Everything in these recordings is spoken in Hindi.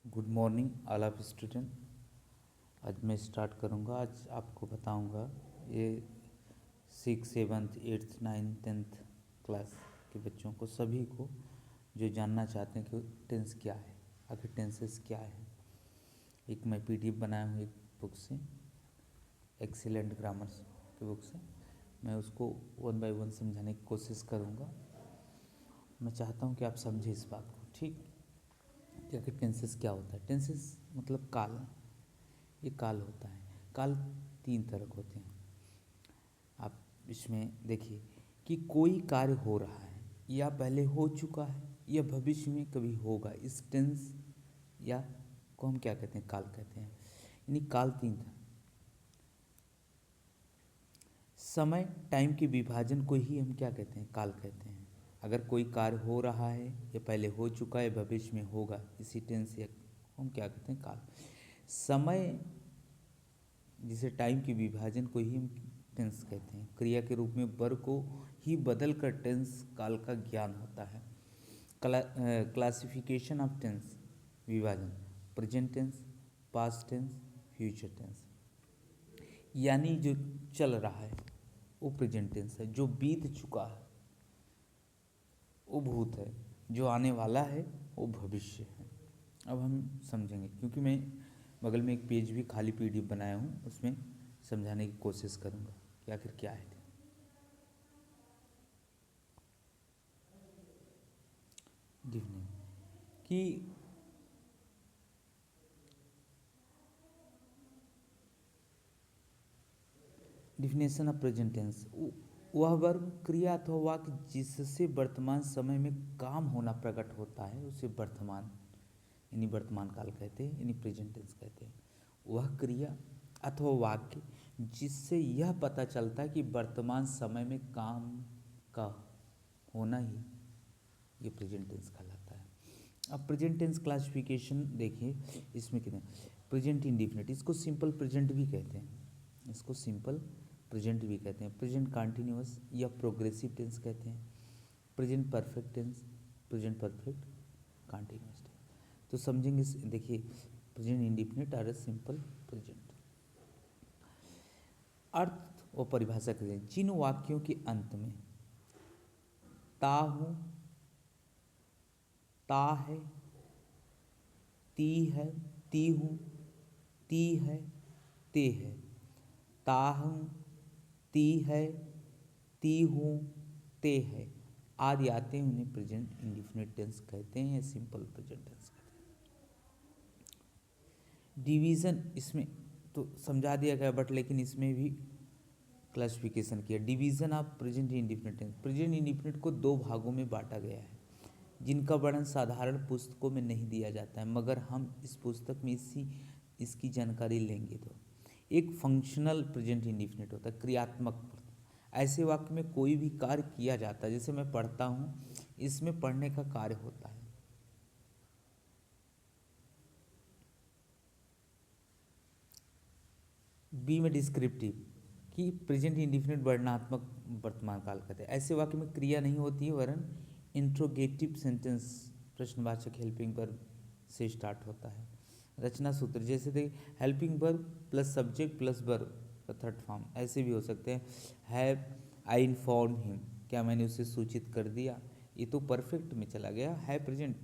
Good morning all of student. आज मैं स्टार्ट करूंगा। आज आपको बताऊंगा ये 6, 7, 8, 9, 10th क्लास के बच्चों को, सभी को जो जानना चाहते हैं कि टेंस क्या है, आखिर टेंसेस क्या है। एक मैं पीडीएफ बनाया हूँ एक बुक से, एक्सीलेंट ग्रामर्स की बुक से। मैं उसको 1 बाय 1 समझाने की कोशिश करूँगा। मैं चाहता हूँ कि आप समझें इस बात को, ठीक। कि आखिर टेंसेस क्या होता है। टेंसेस मतलब काल। ये काल होता है। काल 3 तरह के होते हैं। आप इसमें देखिए कि कोई कार्य हो रहा है या पहले हो चुका है या भविष्य में कभी होगा, इस टेंस या को हम क्या कहते हैं, काल कहते हैं। यानी काल 3 था। समय टाइम के विभाजन को ही हम क्या कहते हैं, काल कहते हैं। अगर कोई कार्य हो रहा है या पहले हो चुका है, भविष्य में होगा, इसी टेंस या हम क्या कहते हैं, काल। समय जिसे टाइम के विभाजन को ही हम टेंस कहते हैं। क्रिया के रूप में वर्ब को ही बदल कर टेंस काल का ज्ञान होता है। क्लासिफिकेशन ऑफ टेंस विभाजन: present tense, past tense, future tense. यानी जो चल रहा है वो प्रेजेंट टेंस है, जो बीत चुका है वो भूत है, जो आने वाला है वो भविष्य है। अब हम समझेंगे, क्योंकि मैं बगल में एक पेज भी खाली पीडीएफ बनाया हूँ, उसमें समझाने की कोशिश करूँगा कि आखिर क्या है। डिफिनेशन कि डिफिनेशन ऑफ प्रेजेंट टेंस: वह वर्ब, क्रिया अथवा वाक्य जिससे वर्तमान समय में काम होना प्रकट होता है उसे वर्तमान यानी वर्तमान काल कहते हैं, यानी प्रेजेंट टेंस कहते हैं। वह क्रिया अथवा वाक्य जिससे यह पता चलता है कि वर्तमान समय में काम का होना ही ये प्रेजेंट टेंस कहलाता है। अब प्रेजेंट टेंस क्लासिफिकेशन देखिए, इसमें कितने प्रेजेंट इंडिफिनिट, इसको सिंपल प्रेजेंट भी कहते हैं, इसको सिंपल प्रेजेंट भी कहते हैं। प्रेजेंट कंटिन्यूअस या प्रोग्रेसिव टेंस कहते हैं। Present perfect tense, present perfect continuous tense. तो समझेंगे, देखिए प्रेजेंट इंडिफिनिट और सिंपल प्रेजेंट। अर्थ और परिभाषा करें: जिन वाक्यों के अंत में ता हूँ, ता है, ती है, ती हूँ, ती है, ते है, ता हूँ, ती है, ती हूँ, ते है आदि आते हैं, उन्हें प्रेजेंट इंडिफिनिट टेंस कहते हैं या सिंपल प्रेजेंट टेंस कहते हैं। डिवीज़न इसमें तो समझा दिया गया, बट लेकिन इसमें भी क्लासिफिकेशन किया। Division of present indefinite tense: present indefinite को 2 भागों में बांटा गया है, जिनका वर्णन साधारण पुस्तकों में नहीं दिया जाता है, मगर हम इस पुस्तक में इसकी जानकारी लेंगे। तो एक फंक्शनल प्रेजेंट इंडिफिनिट होता है, क्रियात्मक। ऐसे वाक्य में कोई भी कार्य किया जाता है, जैसे मैं पढ़ता हूँ, इसमें पढ़ने का कार्य होता है। बी में डिस्क्रिप्टिव कि प्रेजेंट इंडिफिनिट वर्णनात्मक वर्तमान काल कहते हैं। ऐसे वाक्य में क्रिया नहीं होती है, वरन इंट्रोगेटिव सेंटेंस प्रश्नवाचक हेल्पिंग वर्ब से स्टार्ट होता है। रचना सूत्र जैसे थे helping verb plus subject plus verb का थर्ड फॉर्म, ऐसे भी हो सकते हैं। हैव आई इन्फॉर्म हिम, क्या मैंने उसे सूचित कर दिया, ये तो परफेक्ट में चला गया, है प्रेजेंट।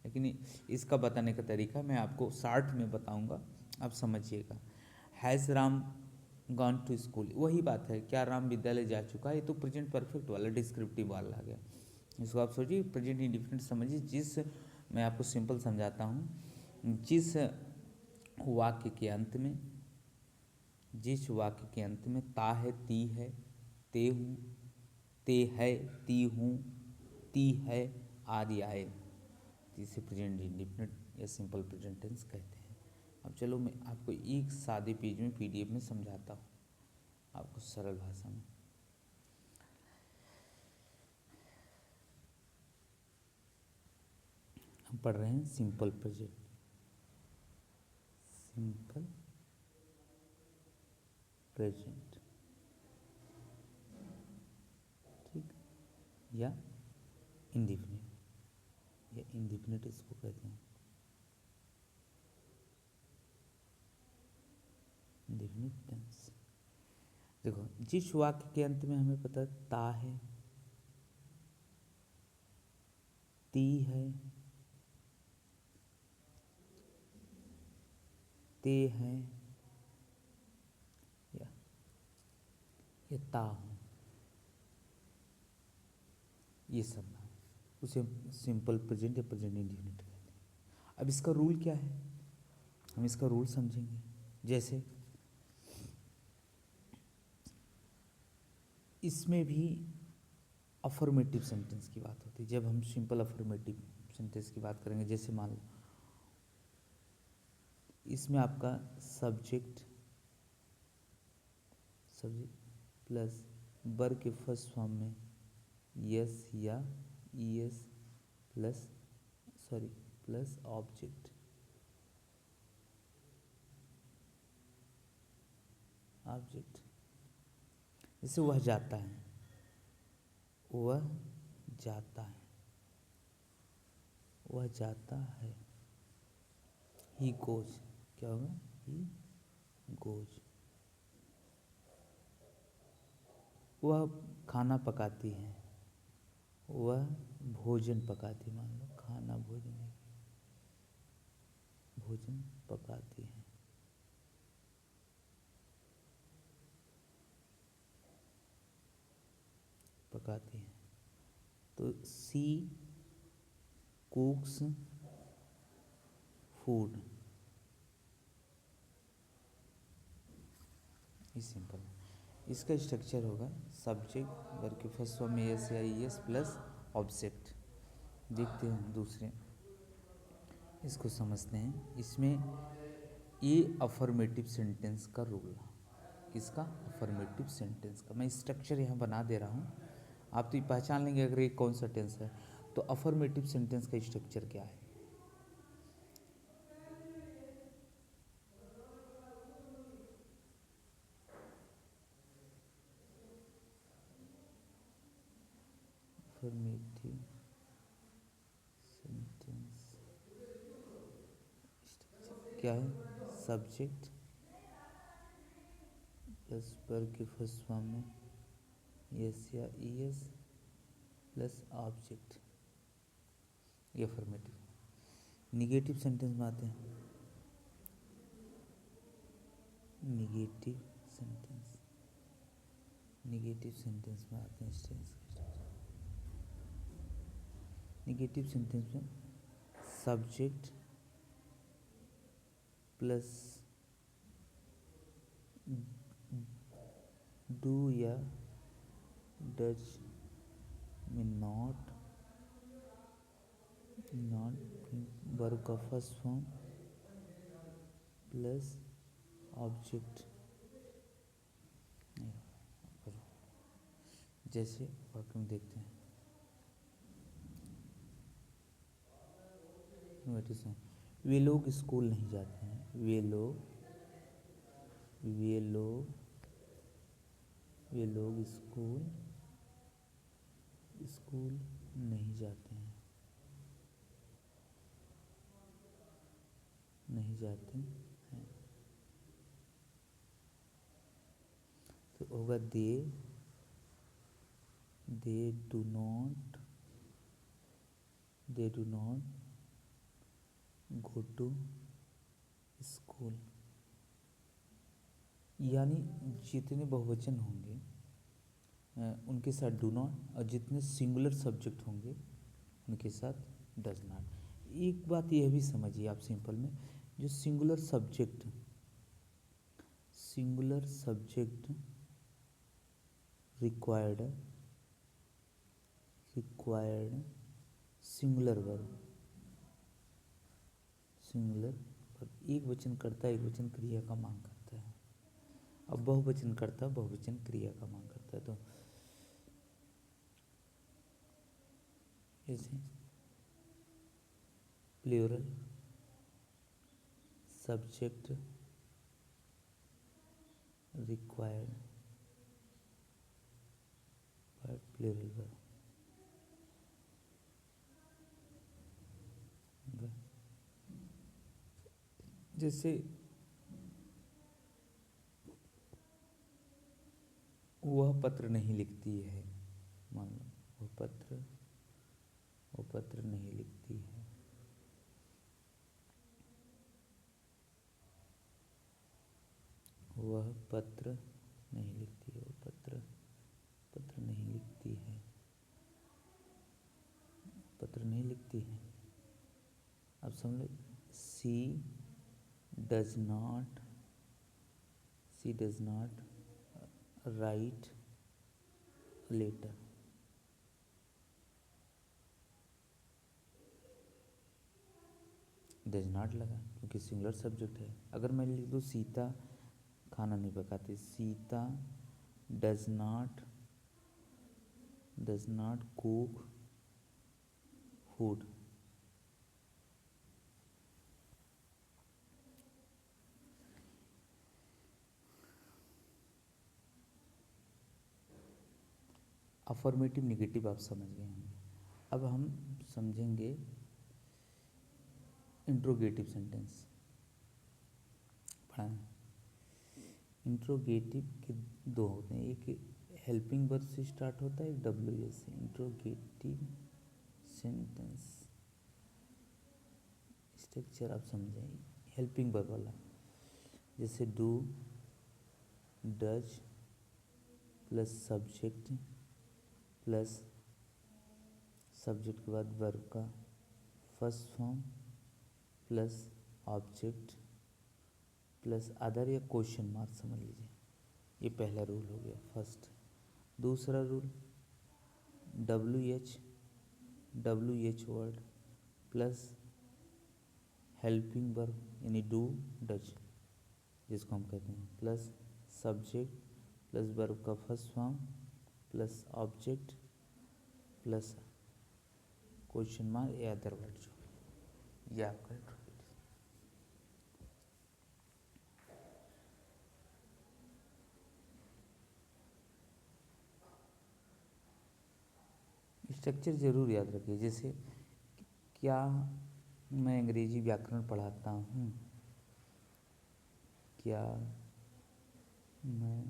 लेकिन इसका बताने का तरीका मैं आपको शार्ट में बताऊंगा, आप समझिएगा। Has Ram gone to school, वही बात है, क्या राम विद्यालय जा चुका है, ये तो प्रेजेंट परफेक्ट वाला डिस्क्रिप्टिव वाला आ गया। इसको आप सोचिए, प्रेजेंट इंडिफिनिट समझिए। मैं आपको सिंपल समझाता हूँ, जिस वाक्य के अंत में ता है, ती है, ते हूँ, ते है, ती हूँ, ती है आदि आए, जिसे प्रेजेंट इंडिफिनिट या सिंपल प्रेजेंट टेंस कहते हैं। अब चलो मैं आपको एक सादे पेज में पीडीएफ में समझाता हूँ, आपको सरल भाषा में। हम पढ़ रहे हैं सिंपल प्रेजेंट, सिंपल प्रेजेंट, ठीक, या इंडिफिनिट, या इंडिफिनिट इसको कहते हैं। Indefinite tense. देखो जिस वाक्य के अंत में हमें पता ता है, ती है, ते हैं या ता हूँ, ये सब ना उसे सिंपल प्रेजेंट या प्रेजेंट इंडेफिनिट कहते हैं। अब इसका रूल क्या है, हम इसका रूल समझेंगे। जैसे इसमें भी अफर्मेटिव सेंटेंस की बात होती है। जब हम सिंपल अफर्मेटिव सेंटेंस की बात करेंगे, जैसे मान लो इसमें आपका सब्जेक्ट प्लस वर्ब के फर्स्ट फॉर्म में यस या ईएस प्लस ऑब्जेक्ट, जैसे वह जाता है, वह जाता है, वह जाता है, ही गोज, क्या होगा, ही गोज। वह खाना पकाती है, वह भोजन पकाती, मान लो खाना भोजन है, भोजन पकाती है। पकाती है तो सी कुक्स फूड, ये सिंपल। इसका स्ट्रक्चर होगा सब्जेक्ट वर्ब के फर्स्ट फॉर्म में एस या एस प्लस ऑब्जेक्ट। देखते हैं दूसरे, इसको समझते हैं। इसमें ये अफर्मेटिव सेंटेंस का रूल, किसका, अफर्मेटिव सेंटेंस का। मैं स्ट्रक्चर यहाँ बना दे रहा हूँ, आप तो ये पहचान लेंगे अगर ये कौन सा टेंस है। तो अफर्मेटिव सेंटेंस का स्ट्रक्चर क्या है, अफर्मेटिव सेंटेंस क्या है, सब्जेक्ट प्लस वर्ब के फर्स्ट फॉर्म में यस या ईएस प्लस ऑब्जेक्ट, ये अफर्मेटिव। निगेटिव सेंटेंस में आते हैं, निगेटिव सेंटेंस में आते हैं निगेटिव सेंटेंस में सब्जेक्ट प्लस डू या डज में नॉट वर्ब का फर्स्ट फॉर्म प्लस ऑब्जेक्ट। जैसे वाक्य में देखते हैं, वे लोग स्कूल नहीं जाते हैं, वे लोग स्कूल नहीं जाते हैं, हैं। तो होगा they do not go to school. यानी जितने बहुवचन होंगे उनके साथ डू नॉट, और जितने सिंगुलर सब्जेक्ट होंगे उनके साथ डज नॉट। एक बात यह भी समझिए आप सिंपल में, जो singular subject required singular verb, एक वचन करता है, एक वचन क्रिया का मांग करता है। अब बहुवचन करता, बहुवचन क्रिया का मांग करता है। तो जैसे plural subject required plural verb. जैसे वह पत्र नहीं लिखती है, मान लो वो पत्र नहीं लिखती है। वह पत्र नहीं लिखती है, वो पत्र नहीं लिखती है, पत्र नहीं लिखती है। अब समझ लो, she does not write letter. Does not लगा क्योंकि सिंगुलर सब्जेक्ट है। अगर मैं लिख दूँ सीता खाना नहीं पकाती, Sita does not cook food. Affirmative negative आप समझ गए होंगे। अब हम समझेंगे इंट्रोगेटिव सेंटेंस। पढ़ा इंट्रोगेटिव के दो होते हैं, एक हेल्पिंग वर्ब से स्टार्ट होता है, एक डब्ल्यू एस से। इंट्रोगेटिव सेंटेंस स्ट्रक्चर आप समझें, हेल्पिंग वर्ब वाला, जैसे do does plus subject plus subject के बाद वर्ब का first form plus object plus other या क्वेश्चन मार्क समझ लीजिए। ये पहला रूल हो गया फर्स्ट। दूसरा rule W H word plus helping verb यानी डू डज जिसको हम कहते हैं, प्लस सब्जेक्ट प्लस वर्ब का first form plus object plus question mark या अदर वर्ड, जो ये आपका स्ट्रक्चर जरूर याद रखिए। जैसे क्या मैं अंग्रेजी व्याकरण पढ़ाता हूँ, क्या मैं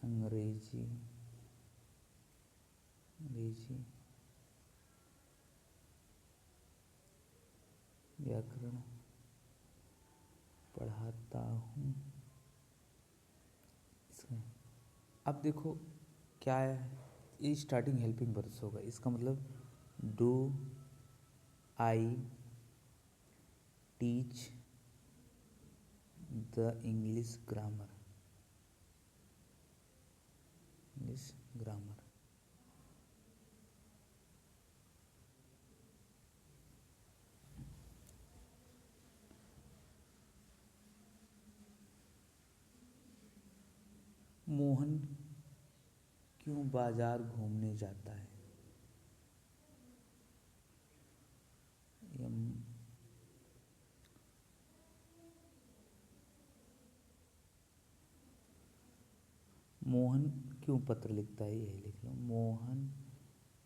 अंग्रेजी व्याकरण पढ़ाता हूँ। इसमें अब देखो क्या है, ये स्टार्टिंग हेल्पिंग वर्ब से होगा। इसका मतलब do I teach the English grammar. Mohan क्यों बाजार घूमने जाता है? मोहन क्यों पत्र लिखता है, यही लिख लो। मोहन